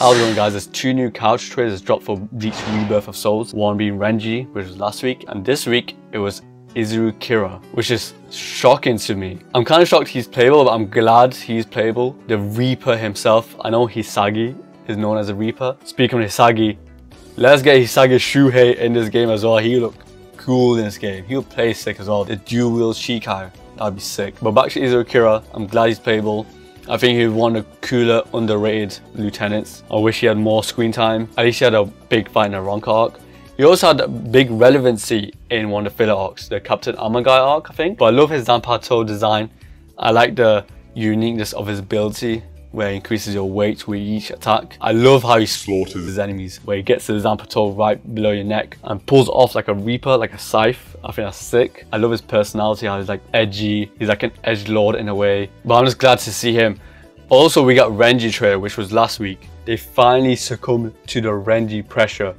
How's it going, guys? There's 2 new couch trailers dropped for Bleach Rebirth of Souls. One being Renji, which was last week, and this week it was Izuru Kira, which is shocking to me. I'm kind of shocked he's playable, but I'm glad he's playable. The Reaper himself, I know Hisagi is known as a Reaper. Speaking of Hisagi, let's get Hisagi Shuhei in this game as well. He look cool in this game. He'll play sick as well. The dual wield Shikai, that'd be sick. But back to Izuru Kira, I'm glad he's playable. I think he's one of the cooler, underrated lieutenants. I wish he had more screen time. At least he had a big fight in the Ronka arc. He also had a big relevancy in one of the filler arcs, the Captain Abarai arc, I think. But I love his Zanpakuto design. I like the uniqueness of his ability, where he increases your weight with each attack. I love how he slaughters his enemies, where he gets the Zanpakuto right below your neck and pulls off like a Reaper, like a scythe. I think that's sick. I love his personality, how he's like edgy. He's like an edgelord in a way. But I'm just glad to see him. Also, we got Renji trailer, which was last week. They finally succumbed to the Renji pressure.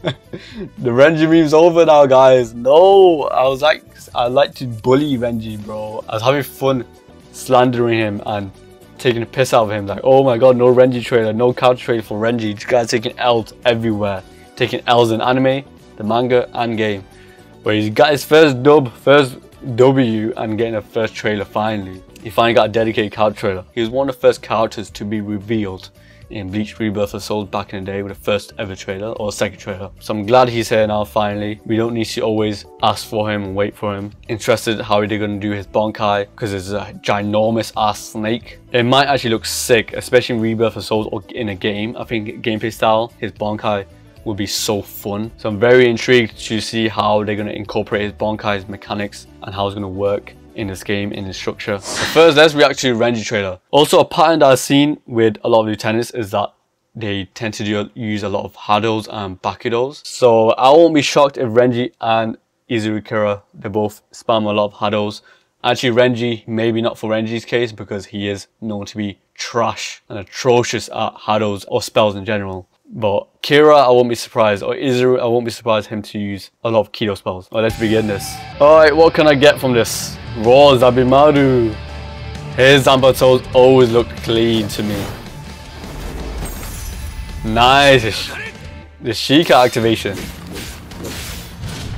The Renji meme's over now, guys. No, I like to bully Renji, bro. I was having fun slandering him and taking a piss out of him. Like, oh my god, no Renji trailer, no couch trailer for Renji. This guy's taking L's everywhere. Taking L's in anime, the manga, and game. But he's got his first W and getting a first trailer finally. He finally got a dedicated couch trailer. He was one of the first characters to be revealed in Bleach Rebirth of Souls back in the day with the first ever trailer or second trailer. So I'm glad he's here now finally. We don't need to always ask for him and wait for him. Interested how they're going to do his Bonkai, because it's a ginormous ass snake. It might actually look sick, especially in Rebirth of Souls or in a game. I think gameplay style, his Bonkai would be so fun. So I'm very intrigued to see how they're going to incorporate his Bonkai's mechanics and how it's going to work in this game, in the structure. But first, let's react to the Renji trailer. Also, a pattern that I've seen with a lot of lieutenants is that they tend to use a lot of Hados and Bakudos. So I won't be shocked if Renji and Izurukira, they both spam a lot of Hados. Actually, Renji, maybe not for Renji's case, because he is known to be trash and atrocious at Hados or spells in general. But Kira, I won't be surprised, or Izuru, I won't be surprised him to use a lot of Kido spells. Alright, let's begin this. Alright, what can I get from this? Raw Zabimaru. His Zanpakutos always look clean to me. Nice. The Shika activation.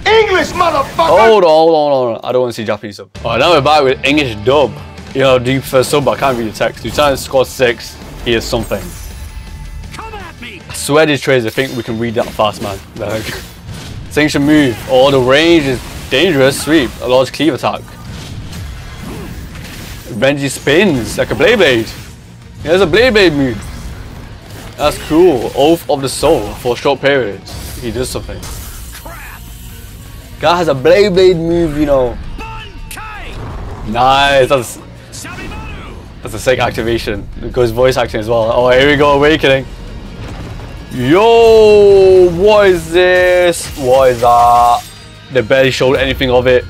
English, motherfucker! Hold on. I don't want to see Japanese sub. Alright, now we're back with English dub. You know, do you prefer sub? I can't read the text. Lieutenant squad 6. He is something. I swear these trailers, I think we can read that fast, man. Like, sanction move. Oh, the range is dangerous. Sweep. A large cleave attack. Renji spins like a Blade. He has a Blade move. That's cool. Oath of the Soul for a short period. He does something. Guy has a Blade move, you know. Nice. That's a sick activation. It goes voice acting as well. Oh, here we go. Awakening. Yo, what is this? What is that? They barely showed anything of it.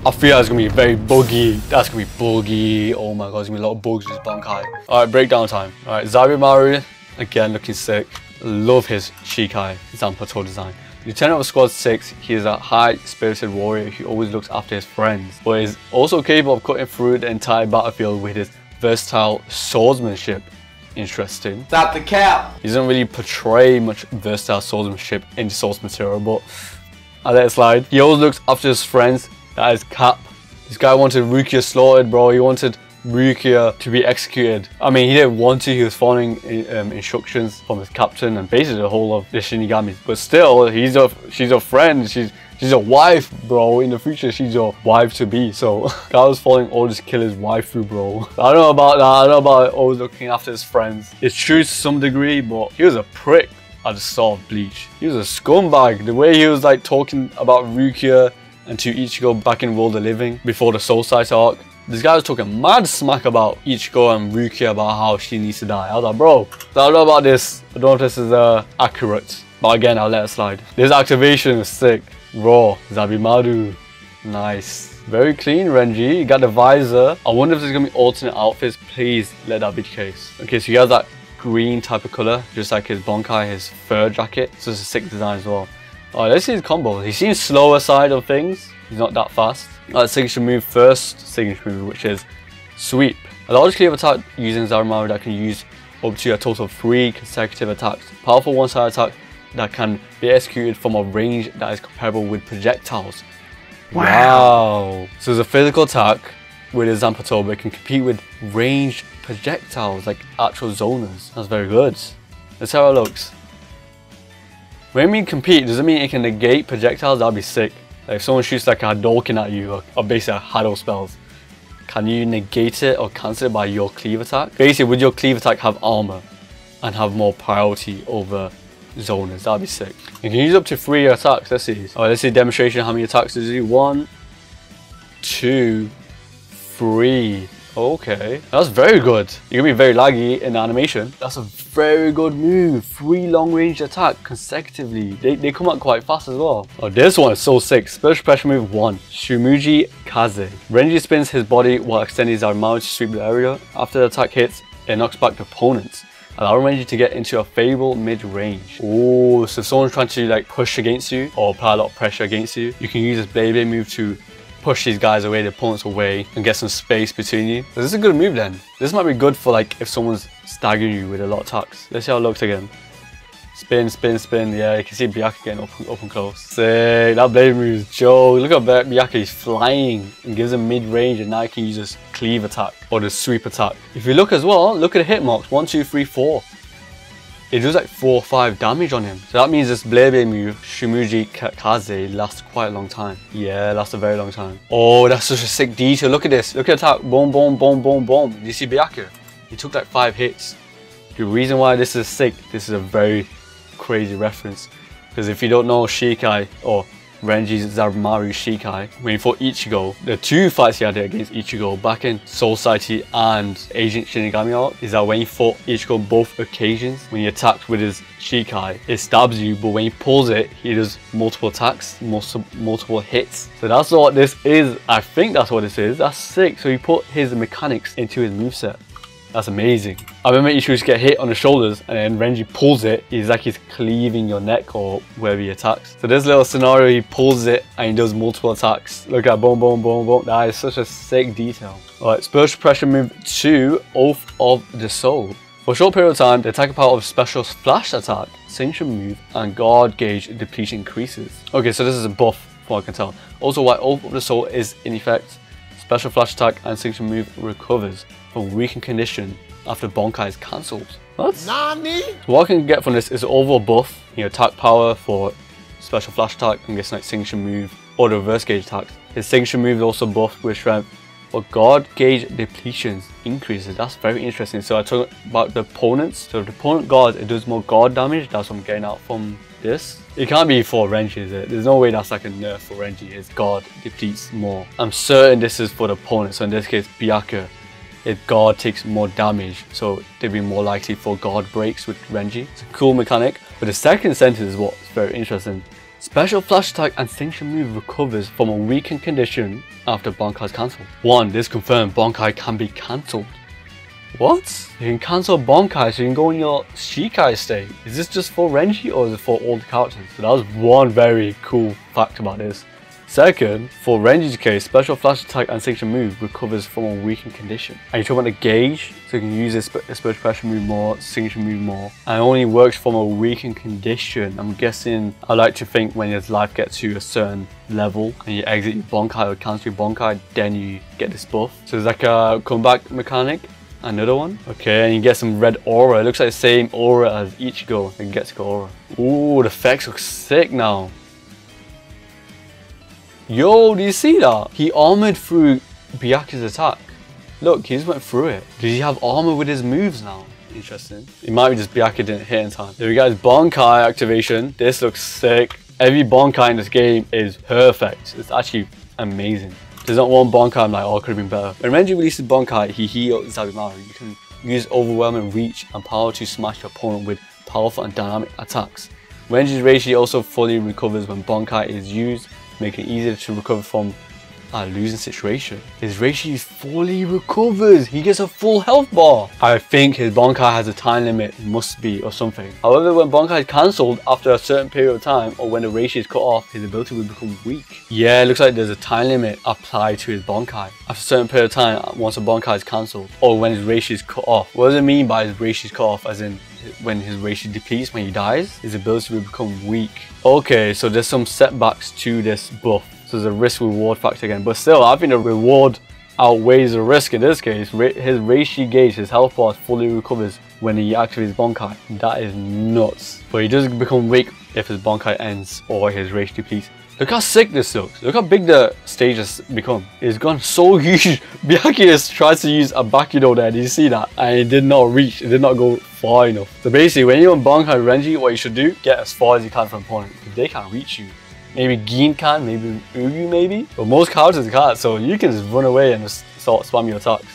I feel that's gonna be very buggy. That's gonna be buggy. Oh my god, there's gonna be a lot of bugs with this Bonkai. Alright, breakdown time. Alright, Zabimaru, again looking sick. Love his Shikai Zanpakuto design. Lieutenant of Squad 6, he is a high-spirited warrior who always looks after his friends, but is also capable of cutting through the entire battlefield with his versatile swordsmanship. Interesting. Stop the cap. He doesn't really portray much versatile swordsmanship in the source material, but I let it slide. He always looks after his friends. That is cap. This guy wanted Rukia slaughtered, bro. He wanted Rukia to be executed. I mean, he didn't want to. He was following instructions from his captain and basically the whole of the Shinigamis. But still, she's a friend. She's a wife, bro. In the future, she's your wife to be. So, guy was following orders to kill his waifu, bro. I don't know about that. I don't know about always looking after his friends. It's true to some degree, but he was a prick at the start of Bleach. He was a scumbag. The way he was like talking about Rukia and to Ichigo back in World of Living before the Soul Sight arc. This guy was talking mad smack about Ichigo and Rukia about how she needs to die. I was like, bro, I don't know about this. I don't know if this is accurate. But again, I'll let it slide. This activation is sick. Raw, Zabimaru. Nice. Very clean, Renji. You got the visor. I wonder if there's going to be alternate outfits. Please let that be the case. Okay, so he has that green type of color, just like his Bonkai, his fur jacket. So it's a sick design as well. Alright, let's see his combo. He seems slower side of things. He's not that fast. Alright, signature move first. Signature move, which is sweep. A large cleave attack using Zabimaru that can use up to a total of 3 consecutive attacks. Powerful one-sided attack that can be executed from a range that is comparable with projectiles. Wow. So it's a physical attack with a Zanpakuto, but it can compete with ranged projectiles like actual zoners. That's very good. Let's see how it looks. When I mean compete, does it mean it can negate projectiles? That'd be sick. Like if someone shoots like a Hadouken at you, or basically a Hado spells, can you negate it or cancel it by your cleave attack? Basically, would your cleave attack have armor and have more priority over zoners? That'd be sick. You can use up to 3 attacks. Let's see. Alright, let's see demonstration. How many attacks does it do? 1, 2, 3. Okay, that's very good. You're gonna be very laggy in the animation. That's a very good move. 3 long range attack consecutively. They come out quite fast as well. Oh, this one is so sick. Special pressure move 1. Shumuji Kaze. Renji spins his body while extending his Abarai to sweep the area. After the attack hits, it knocks back the opponents, allowing Renji to get into a favorable mid-range. Oh, so if someone's trying to like push against you or apply a lot of pressure against you, you can use this Blade move to push these guys away, the opponents away, and get some space between you. So this is a good move then. This might be good for like if someone's staggering you with a lot of attacks. Let's see how it looks again. Spin, spin, spin. Yeah, you can see Byakuya getting up and close. Sick. That blade move is joke. Look at Byakuya, he's flying and gives him mid-range, and now he can use this cleave attack or the sweep attack. If you look as well, look at the hit marks. 1, 2, 3, 4. It does like 4 or 5 damage on him. So that means this Blade move, Shumuji Kaze, lasts quite a long time. Yeah, lasts a very long time. Oh, that's such a sick detail. Look at this. Look at the attack. Boom, boom, boom, boom, boom. Do you see Byakuya? He took like 5 hits. The reason why this is sick, this is a very crazy reference. Because if you don't know Shikai or Renji's Zarumaru Shikai, when he fought Ichigo, the 2 fights he had against Ichigo back in Soul Society and Agent Shinigami arc is that when he fought Ichigo both occasions, when he attacked with his Shikai, it stabs you, but when he pulls it, he does multiple attacks, multiple hits. So that's what this is. I think that's what this is. That's sick. So he put his mechanics into his moveset. That's amazing. I remember Ichigo used to get hit on the shoulders and then Renji pulls it. He's like he's cleaving your neck or wherever he attacks. So this little scenario, he pulls it and he does multiple attacks. Look at boom, boom, boom, boom. That is such a sick detail. Alright, special pressure move 2, Oath of the Soul. For a short period of time, the attack power of special flash attack, signature move, and guard gauge depletion increases. Okay, so this is a buff from what I can tell. Also, while Oath of the Soul is in effect, special flash attack and signature move recovers from weakened condition after Bankai is cancelled. What? Nani? So what I can get from this is an overall buff, attack power for special flash attack, I'm guessing like signature move or the reverse gauge attacks. His signature move is also buffed with strength, but guard gauge depletions increases. That's very interesting. So I talked about the opponents. So if the opponent guards, it does more guard damage. That's what I'm getting out from this. It can't be for Renji, is it? There's no way that's like a nerf for Renji. His guard depletes more. I'm certain this is for the opponent. So in this case, Byakuya, if guard takes more damage, so they'd be more likely for guard breaks with Renji. It's a cool mechanic. But the second sentence is what's very interesting. Special flash attack and signature move recovers from a weakened condition after Bankai is cancelled. 1. This confirmed Bankai can be cancelled. What? You can cancel Bankai so you can go in your Shikai state. Is this just for Renji or is it for all the characters? So that was one very cool fact about this. Second, for Renji's case, special flash attack and signature move recovers from a weakened condition. And you talk about the gauge, so you can use this special pressure move more, signature move more, and it only works from a weakened condition. I'm guessing, I like to think when his life gets to a certain level and you exit your Bankai or cancel your Bankai, then you get this buff. So it's like a comeback mechanic. Another one. Okay, and you get some red aura. It looks like the same aura as Ichigo, the Getsuko aura. Ooh, the effects look sick now. Yo, do you see that? He armored through Byakuya's attack. Look, he just went through it. Does he have armor with his moves now? Interesting. It might be just Byakuya didn't hit in time. There we go, Bankai activation. This looks sick. Every Bankai in this game is perfect. It's actually amazing. There's not one Bankai I'm like, oh, it could have been better. When Renji releases Bankai, he heals Zarumaru. You can use overwhelming reach and power to smash your opponent with powerful and dynamic attacks. Renji's Reishi also fully recovers when Bankai is used, making it easier to recover from a losing situation. His Reishi fully recovers. He gets a full health bar. I think his Bankai has a time limit, must be, or something. However, when Bankai is cancelled after a certain period of time, or when the Reishi is cut off, his ability will become weak. Yeah, it looks like there's a time limit applied to his Bankai. After a certain period of time, once a Bankai is cancelled, or when his Reishi is cut off. What does it mean by his Reishi is cut off? As in, when his Reishi depletes, when he dies, his ability will become weak. Okay, so there's some setbacks to this buff. So there's a risk reward factor again. But still, I think the reward outweighs the risk in this case. His Reishi gauge, his health bar fully recovers when he activates Bankai. That is nuts. But he does become weak if his Bankai ends or his Reishi depletes. Look how sick this looks. Look how big the stage has become. It's gone so huge. Byakuya tries to use a Bakudo there. Did you see that? And it did not reach. It did not go far enough. So basically, when you're on Bankai Renji, what you should do, get as far as you can from opponent. If they can't reach you. Maybe Gin can, maybe Ugu maybe. But most characters can't, so you can just run away and just start spam your attacks.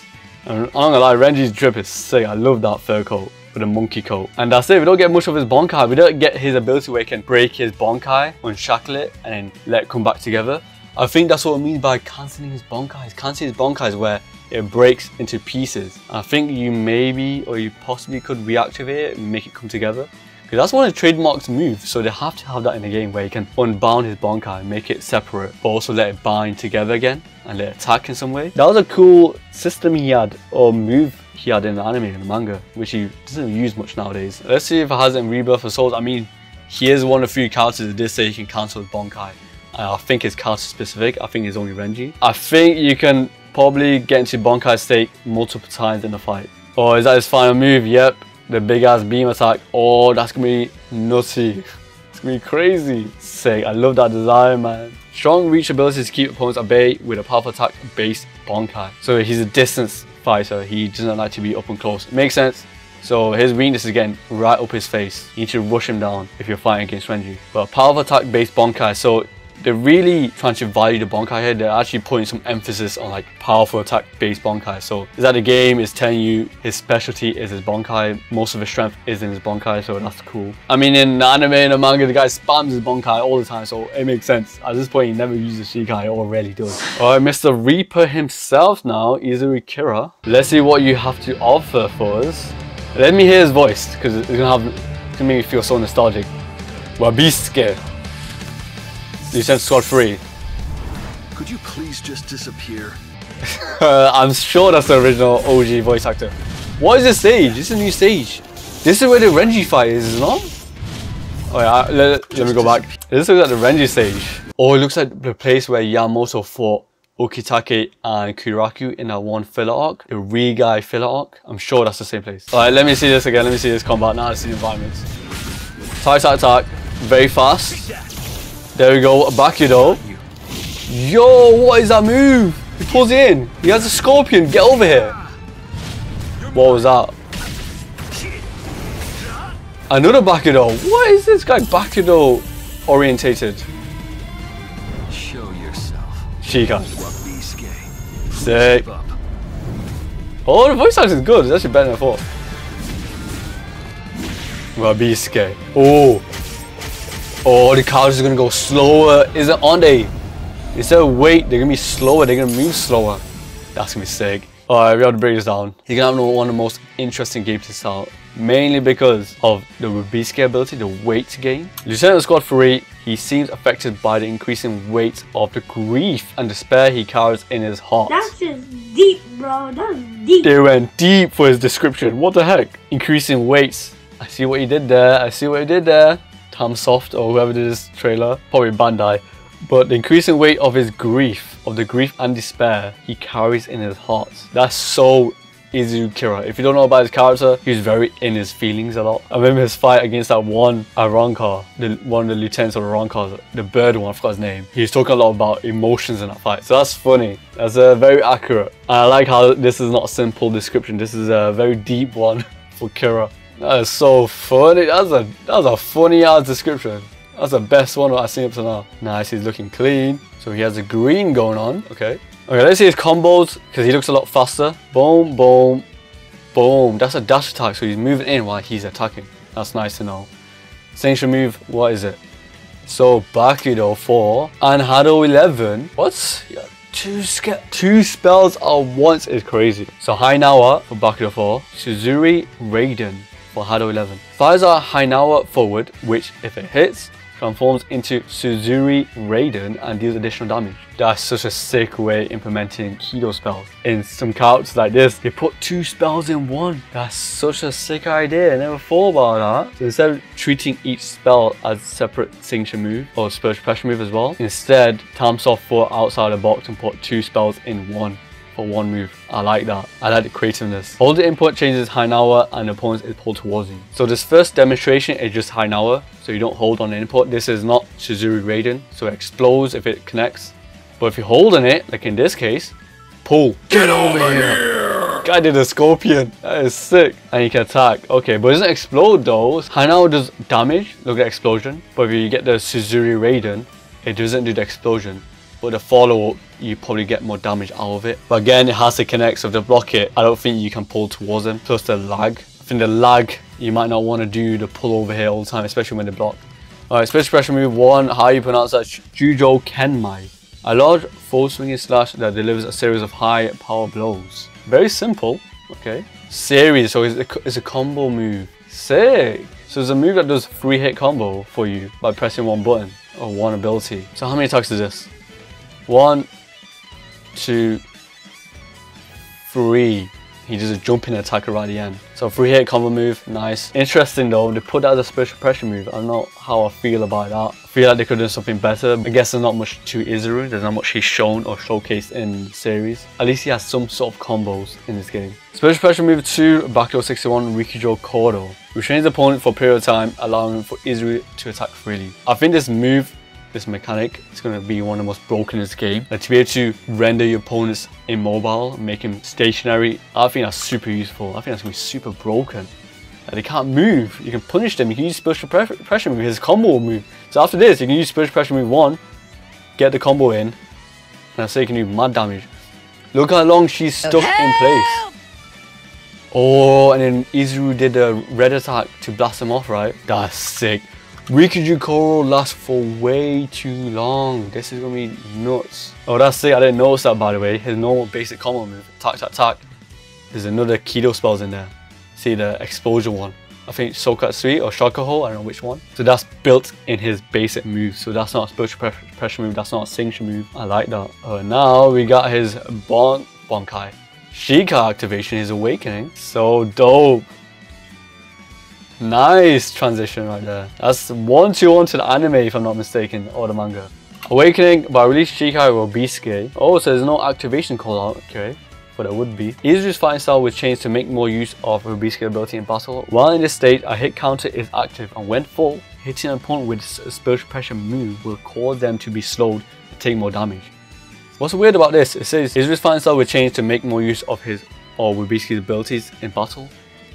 And I'm not gonna lie, Renji's drip is sick. I love that fur coat with a monkey coat. And that's it, we don't get much of his Bankai. We don't get his ability where he can break his Bankai, unshackle it, and then let it come back together. I think that's what it means by cancelling his Bankais. Cancelling his Bankais where it breaks into pieces. I think you maybe, or you possibly could reactivate it and make it come together. Because that's one of the trademarks move, so they have to have that in the game where you can unbound his Bankai, make it separate, but also let it bind together again and let it attack in some way. That was a cool system he had, or move he had in the anime and the manga, which he doesn't use much nowadays. Let's see if it has it in Rebirth of Souls. I mean, he is one of the few characters that did say he can cancel his Bankai. I think it's character specific. I think it's only Renji. I think you can probably get into Bankai state multiple times in the fight. Oh, is that his final move? Yep. The big ass beam attack. Oh, that's gonna be nutty. It's gonna be crazy. Sick. I love that design, man. Strong reach abilities to keep opponents at bay with a powerful attack based Bankai. So he's a distance fighter. He doesn't like to be up and close. Makes sense. So his weakness is again right up his face. You need to rush him down if you're fighting against Renji. But powerful attack based Bankai. So they're really trying to value the Bankai here. They're actually putting some emphasis on like powerful attack based Bankai. So is that the game is telling you his specialty is his Bankai. Most of his strength is in his Bankai, so that's cool. I mean, in the anime and the manga, the guy spams his Bankai all the time, so it makes sense. At this point, he never uses Shikai, or rarely does. Alright, Mr. Reaper himself now, Izuru Kira. Let's see what you have to offer for us. Let me hear his voice, because it's gonna make me feel so nostalgic. Wabiske. Lieutenant Squad 3. Could you please just disappear? I'm sure that's the original OG voice actor. What is this stage? This is a new stage. This is where the Renji fight is, not? Oh yeah, let me go back. This looks like the Renji stage. Oh, it looks like the place where Yamamoto fought Okitake and Kiraku in that one filler arc. The Rigai filler arc. I'm sure that's the same place. Alright, let me see this again. Let me see this combat. Now I see the environments. Attack. Very fast. There we go, Bakudo. Yo, what is that move? He pulls it in. He has a scorpion. Get over here. What was that? Another Bakudo. What is this guy Bakudo orientated? Show yourself. Shikai. Sick. Oh, the voice acting is good. It's actually better than I thought. Wabiske. Oh, the characters are gonna go slower. Is it on they? Instead of wait, they're gonna be slower. They're gonna move slower. That's gonna be sick. Alright, we have to break this down. You're gonna have one of the most interesting games to start. Mainly because of the Wabiske ability, the weight gain. Lieutenant Squad 3, he seems affected by the increasing weight of the grief and despair he carries in his heart. That's just deep, bro. That's deep. They went deep for his description. What the heck? Increasing weights. I see what he did there. Tamsoft or whoever did this trailer, probably Bandai. But the increasing weight of his grief, of the grief and despair he carries in his heart. That's so Izuru Kira. If you don't know about his character, he's very in his feelings a lot. I remember his fight against that one Aranka, one of the lieutenants of the Arankas, the bird one, I forgot his name. He was talking a lot about emotions in that fight. So that's funny. That's very accurate. And I like how this is not a simple description. This is a very deep one for Kira. That is so funny. That's a funny ass description. That's the best one I've seen up to now. Nice, he's looking clean. So he has a green going on. Okay, let's see his combos because he looks a lot faster. Boom, boom, boom. That's a dash attack, so he's moving in while he's attacking. That's nice to know. Signature move, what is it? So Bakudo 4 and Hado 11. What? Yeah, Two spells at once is crazy. So Hainawa for Bakudo 4, Suzuri Raiden for Hado 11. Fires our Hainawa forward, which if it hits, transforms into Suzuri Raiden and deals additional damage. That's such a sick way implementing Kido spells. In some characters like this, they put 2 spells in one. That's such a sick idea. I never thought about that. So instead of treating each spell as a separate signature move or special pressure move as well, instead Tamsoft thought outside the box and put 2 spells in one for one move. I like that. I like the creativeness. Hold the input changes Hainawa and the opponent is pulled towards you. So this first demonstration is just Hainawa, so you don't hold on the input. This is not Suzuri Raiden, so it explodes if it connects. But if you hold on it, like in this case, pull. Get over here! Guy did a scorpion. That is sick. And you can attack. Okay, but it doesn't explode though. Hainawa does damage, look at explosion. But if you get the Suzuri Raiden, it doesn't do the explosion. But the follow-up, you probably get more damage out of it. But again, it has to connect, so if they block it, I don't think you can pull towards them. Plus the lag. I think the lag, you might not want to do the pull over here all the time, especially when they block. Alright, special pressure move 1, how you pronounce that? Jujo Kenmai. A large full swinging slash that delivers a series of high power blows. Very simple, okay. Series, so it's a combo move. Sick! So it's a move that does 3-hit combo for you by pressing one button or one ability. So how many attacks is this? 1, 2, 3. He does a jumping attack right at the end. So 3-hit combo move, nice. Interesting though, they put that as a special pressure move. I don't know how I feel about that. I feel like they could have done something better. I guess there's not much to Izuru. There's not much he's shown or showcased in the series. At least he has some sort of combos in this game. Special pressure move 2, Bakudo 61, Rikijo Kodo. Restrains the opponent for a period of time, allowing for Izuru to attack freely. I think this move, this mechanic, is going to be one of the most broken in this game. And to be able to render your opponents immobile, make him stationary, I think that's super useful. I think that's going to be super broken. Like, they can't move. You can punish them. You can use special pressure move, his combo move. So after this, you can use special pressure move 1, get the combo in, and I say you can do mad damage. Look how long she's stuck in place. Oh, and then Izuru did a red attack to blast him off, right? That's sick. Rikijo Kodo lasts for way too long. This is gonna be nuts. Oh, that's sick. I didn't notice that, by the way. His normal basic combo move, attack, attack, attack. There's another Kido spells in there. See the explosion one. I think Sokatsui or Shakuho, I don't know which one. So that's built in his basic move. So that's not a special pressure move, that's not a signature move. I like that. Now we got his Bonkai. Shika activation, his awakening. So dope. Nice transition right there. That's 1-2-1 to the anime if I'm not mistaken, or the manga. Awakening by release Shikai Robisuke. Oh, so there's no activation call out, okay. But there would be. Izuru's fighting style was changed to make more use of Robisuke ability in battle. While in this state, a hit counter is active, and when full, hitting an opponent with a special pressure move will cause them to be slowed and take more damage. What's weird about this? It says Izuru's fighting style was changed to make more use of his or Robisuke's abilities in battle.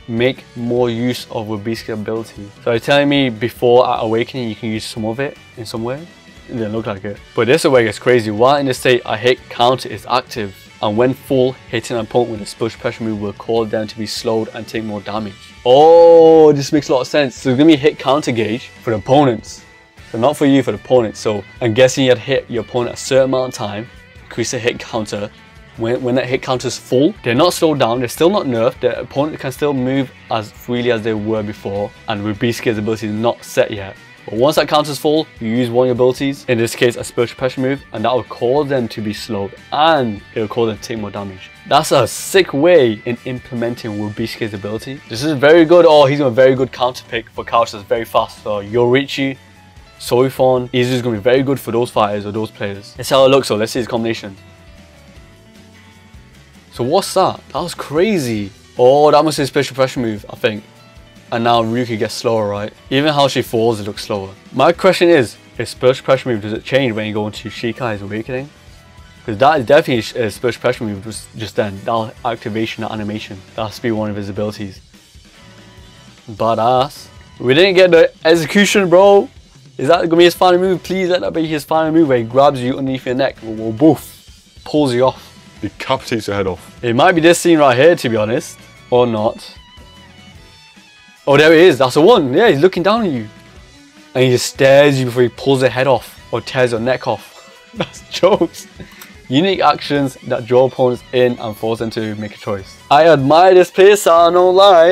Make more use of Robisuke's ability. So you're telling me before at awakening you can use some of it in some way? It didn't look like it. But this way gets crazy. While in this state, a hit counter is active, and when full, hitting an opponent with a special pressure move will cause them to be slowed and take more damage. Oh, this makes a lot of sense. So there's gonna be a hit counter gauge for the opponents. So not for you, for the opponents. So I'm guessing you had to hit your opponent a certain amount of time, increase the hit counter. When that hit counter is full, they're not slowed down, they're still not nerfed, the opponent can still move as freely as they were before, and Robisuke's ability is not set yet. But once that counter is full, you use one of your abilities, in this case a special pressure move, and that will cause them to be slowed, and it will cause them to take more damage. That's a sick way in implementing Robisuke's ability. This is very good. Oh, he's a very good counter pick for counters that's very fast. So Yorichi, Soifon, Izuru's going to be very good for those fighters or those players. Let's see how it looks, so let's see his combination. So what's that? That was crazy. Oh, that must be a special pressure move, I think. And now Ryuki gets slower, right? Even how she falls, it looks slower. My question is special pressure move, does it change when you go into Shikai's awakening? Because that is definitely a special pressure move just then. That activation, that animation. That has to be one of his abilities. Badass. We didn't get the execution, bro. Is that going to be his final move? Please let that be his final move where he grabs you underneath your neck. Or boof. Pulls you off. Decapitates your head off. It might be this scene right here, to be honest. Or not. Oh, there it is. That's the one. Yeah, he's looking down at you. And he just stares you before he pulls your head off. Or tears your neck off. That's jokes. unique actions that draw opponents in and force them to make a choice. I admire this playstyle, no lie.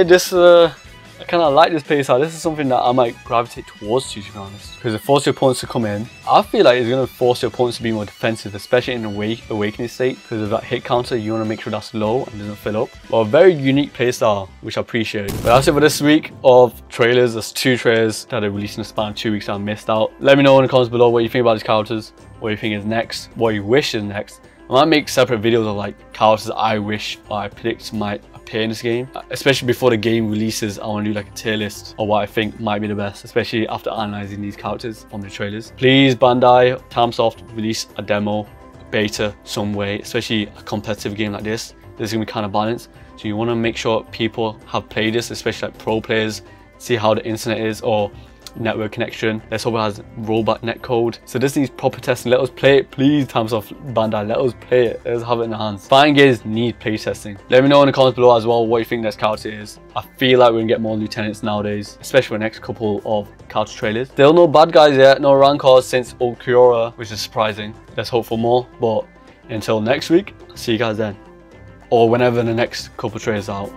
I kind of like this playstyle. This is something that I might gravitate towards, to be honest, because it forces your opponents to come in. I feel like it's going to force your opponents to be more defensive, especially in the awakening state, because of that hit counter. You want to make sure that's low and doesn't fill up. But a very unique playstyle, which I appreciate. But that's it for this week of trailers. There's 2 trailers that are released in the span of 2 weeks that I missed out. Let me know in the comments below what you think about these characters, what you think is next, what you wish is next. I might make separate videos of like characters I wish or I predict might appear in this game. Especially before the game releases, I want to do like a tier list of what I think might be the best, especially after analyzing these characters from the trailers. Please, Bandai, Tamsoft, release a demo, a beta some way, especially a competitive game like this. This is going to be kind of balanced. So you want to make sure people have played this, especially like pro players, see how the internet is or network connection. Let's hope it has robot netcode. So this needs proper testing. Let us play it, please. Tamsoft, Bandai, let us play it. Let us have it in the hands. Fighting games need play testing. Let me know in the comments below as well what you think this character is. I feel like we're gonna get more lieutenants nowadays, especially for the next couple of character trailers. Still no bad guys yet, no rancors since Izuru, which is surprising. Let's hope for more. But until next week, I'll see you guys then, or whenever the next couple trailers are out.